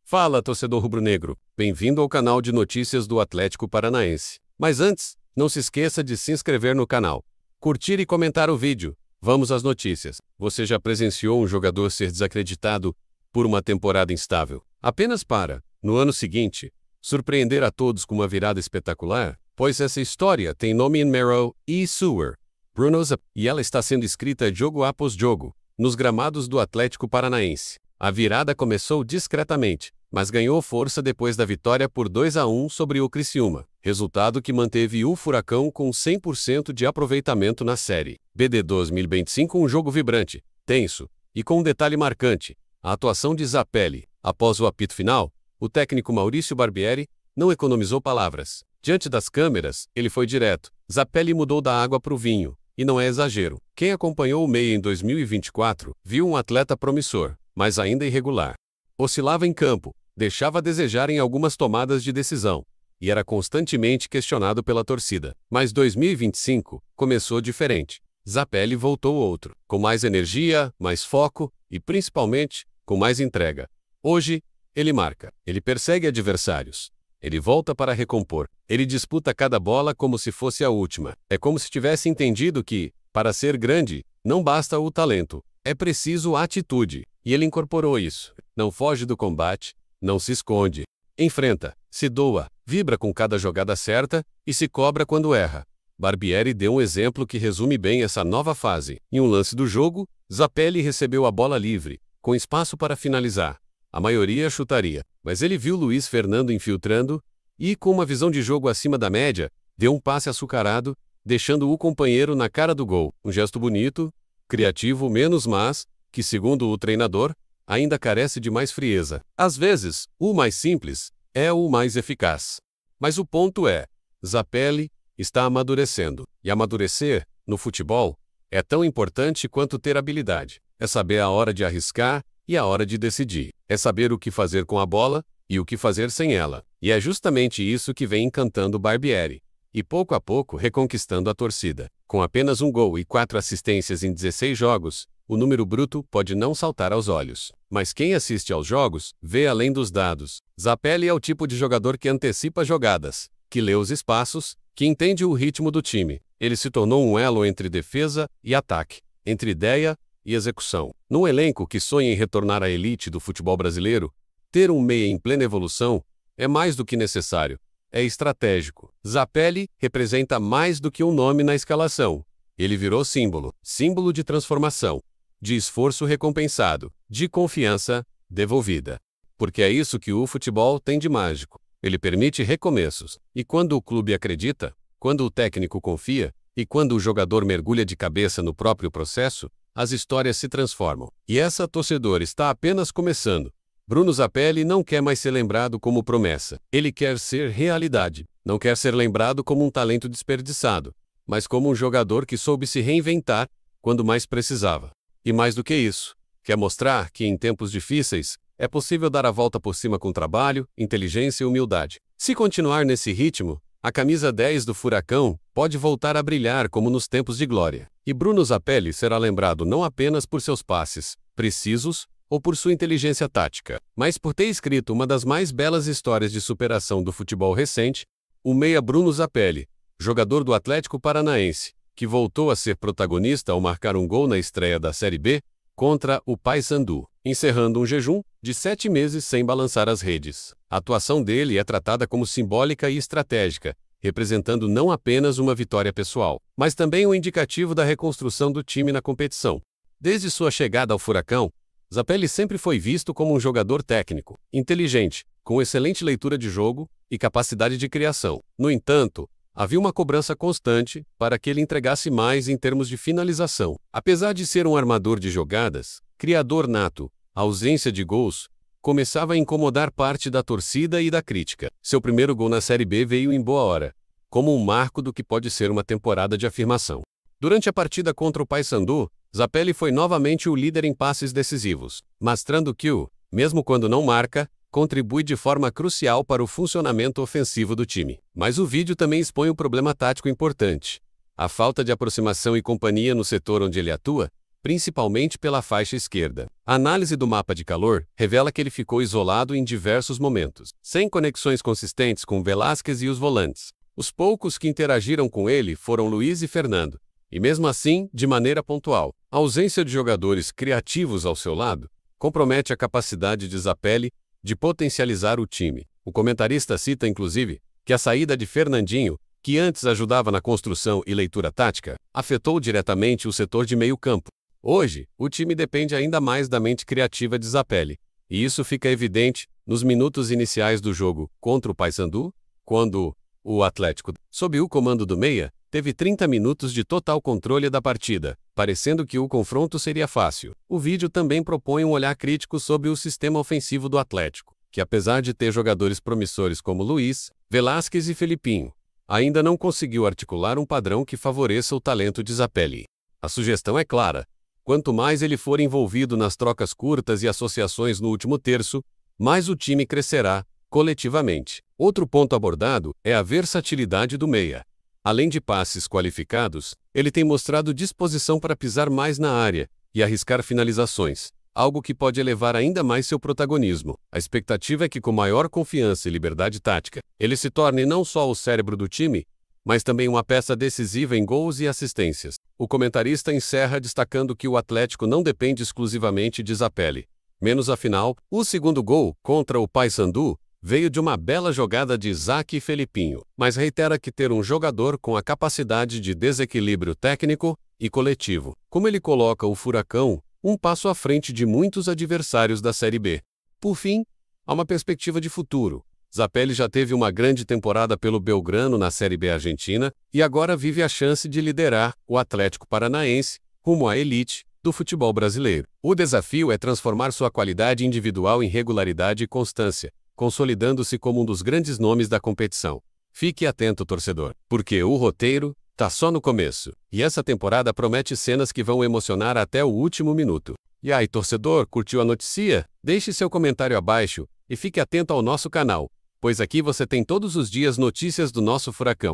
Fala, torcedor rubro-negro. Bem-vindo ao canal de notícias do Atlético Paranaense. Mas antes, não se esqueça de se inscrever no canal, curtir e comentar o vídeo. Vamos às notícias. Você já presenciou um jogador ser desacreditado por uma temporada instável, apenas para, no ano seguinte, surpreender a todos com uma virada espetacular? Pois essa história tem nome em Merrill e Sewer, Bruno Zapelli, e ela está sendo escrita jogo após jogo, nos gramados do Atlético Paranaense. A virada começou discretamente, mas ganhou força depois da vitória por 2-1 sobre o Criciúma, resultado que manteve o Furacão com 100% de aproveitamento na Série B de 2025, um jogo vibrante, tenso, e com um detalhe marcante: a atuação de Zapelli. Após o apito final, o técnico Maurício Barbieri não economizou palavras. Diante das câmeras, ele foi direto. Zapelli mudou da água para o vinho, e não é exagero. Quem acompanhou o meia em 2024 viu um atleta promissor, mas ainda irregular. Oscilava em campo, deixava a desejar em algumas tomadas de decisão, e era constantemente questionado pela torcida. Mas 2025 começou diferente. Zapelli voltou outro, com mais energia, mais foco e, principalmente, com mais entrega. Hoje, ele marca, ele persegue adversários, ele volta para recompor, ele disputa cada bola como se fosse a última. É como se tivesse entendido que, para ser grande, não basta o talento, é preciso a atitude. E ele incorporou isso. Não foge do combate, não se esconde. Enfrenta, se doa, vibra com cada jogada certa e se cobra quando erra. Barbieri deu um exemplo que resume bem essa nova fase. Em um lance do jogo, Zapelli recebeu a bola livre, com espaço para finalizar. A maioria chutaria, mas ele viu Luiz Fernando infiltrando e, com uma visão de jogo acima da média, deu um passe açucarado, deixando o companheiro na cara do gol. Um gesto bonito, criativo menos mas, que, segundo o treinador, ainda carece de mais frieza. Às vezes, o mais simples é o mais eficaz. Mas o ponto é, Zapelli está amadurecendo. E amadurecer, no futebol, é tão importante quanto ter habilidade. É saber a hora de arriscar e a hora de decidir. É saber o que fazer com a bola e o que fazer sem ela. E é justamente isso que vem encantando Barbieri. E pouco a pouco reconquistando a torcida. Com apenas um gol e 4 assistências em 16 jogos, o número bruto pode não saltar aos olhos. Mas quem assiste aos jogos, vê além dos dados. Zapelli é o tipo de jogador que antecipa jogadas, que lê os espaços, que entende o ritmo do time. Ele se tornou um elo entre defesa e ataque, entre ideia e execução. Num elenco que sonha em retornar à elite do futebol brasileiro, ter um meia em plena evolução é mais do que necessário. É estratégico. Zapelli representa mais do que um nome na escalação. Ele virou símbolo de transformação, de esforço recompensado, de confiança devolvida. Porque é isso que o futebol tem de mágico. Ele permite recomeços. E quando o clube acredita, quando o técnico confia, e quando o jogador mergulha de cabeça no próprio processo, as histórias se transformam. E essa, torcedor, está apenas começando. Bruno Zapelli não quer mais ser lembrado como promessa. Ele quer ser realidade. Não quer ser lembrado como um talento desperdiçado, mas como um jogador que soube se reinventar quando mais precisava. E mais do que isso, quer mostrar que em tempos difíceis é possível dar a volta por cima com trabalho, inteligência e humildade. Se continuar nesse ritmo, a camisa 10 do Furacão pode voltar a brilhar como nos tempos de glória. E Bruno Zapelli será lembrado não apenas por seus passes precisos ou por sua inteligência tática, mas por ter escrito uma das mais belas histórias de superação do futebol recente, o meia Bruno Zapelli, jogador do Atlético Paranaense, que voltou a ser protagonista ao marcar um gol na estreia da Série B contra o Paysandu, encerrando um jejum de 7 meses sem balançar as redes. A atuação dele é tratada como simbólica e estratégica, representando não apenas uma vitória pessoal, mas também um indicativo da reconstrução do time na competição. Desde sua chegada ao Furacão, Zapelli sempre foi visto como um jogador técnico, inteligente, com excelente leitura de jogo e capacidade de criação. No entanto, havia uma cobrança constante para que ele entregasse mais em termos de finalização. Apesar de ser um armador de jogadas, criador nato, a ausência de gols começava a incomodar parte da torcida e da crítica. Seu primeiro gol na Série B veio em boa hora, como um marco do que pode ser uma temporada de afirmação. Durante a partida contra o Paysandu, Zapelli foi novamente o líder em passes decisivos, mostrando que mesmo quando não marca, contribui de forma crucial para o funcionamento ofensivo do time. Mas o vídeo também expõe um problema tático importante. A falta de aproximação e companhia no setor onde ele atua principalmente pela faixa esquerda. A análise do mapa de calor revela que ele ficou isolado em diversos momentos, sem conexões consistentes com Velázquez e os volantes. Os poucos que interagiram com ele foram Luiz e Fernando, e mesmo assim, de maneira pontual. A ausência de jogadores criativos ao seu lado compromete a capacidade de Zapelli de potencializar o time. O comentarista cita, inclusive, que a saída de Fernandinho, que antes ajudava na construção e leitura tática, afetou diretamente o setor de meio-campo. Hoje, o time depende ainda mais da mente criativa de Zapelli, e isso fica evidente nos minutos iniciais do jogo contra o Paysandu, quando o Atlético, sob o comando do Meia, teve 30 minutos de total controle da partida, parecendo que o confronto seria fácil. O vídeo também propõe um olhar crítico sobre o sistema ofensivo do Atlético, que apesar de ter jogadores promissores como Luiz, Velázquez e Felipinho, ainda não conseguiu articular um padrão que favoreça o talento de Zapelli. A sugestão é clara: quanto mais ele for envolvido nas trocas curtas e associações no último terço, mais o time crescerá, coletivamente. Outro ponto abordado é a versatilidade do Meia. Além de passes qualificados, ele tem mostrado disposição para pisar mais na área e arriscar finalizações, algo que pode elevar ainda mais seu protagonismo. A expectativa é que, com maior confiança e liberdade tática, ele se torne não só o cérebro do time, mas também uma peça decisiva em gols e assistências. O comentarista encerra destacando que o Atlético não depende exclusivamente de Zapelli. Menos afinal, o segundo gol, contra o Paysandu, veio de uma bela jogada de Isaac e Felipinho, mas reitera que ter um jogador com a capacidade de desequilíbrio técnico e coletivo, como ele coloca o Furacão um passo à frente de muitos adversários da Série B. Por fim, há uma perspectiva de futuro. Zapelli já teve uma grande temporada pelo Belgrano na Série B argentina e agora vive a chance de liderar o Atlético Paranaense rumo à elite do futebol brasileiro. O desafio é transformar sua qualidade individual em regularidade e constância, consolidando-se como um dos grandes nomes da competição. Fique atento, torcedor, porque o roteiro tá só no começo, e essa temporada promete cenas que vão emocionar até o último minuto. E aí, torcedor, curtiu a notícia? Deixe seu comentário abaixo e fique atento ao nosso canal, pois aqui você tem todos os dias notícias do nosso Furacão.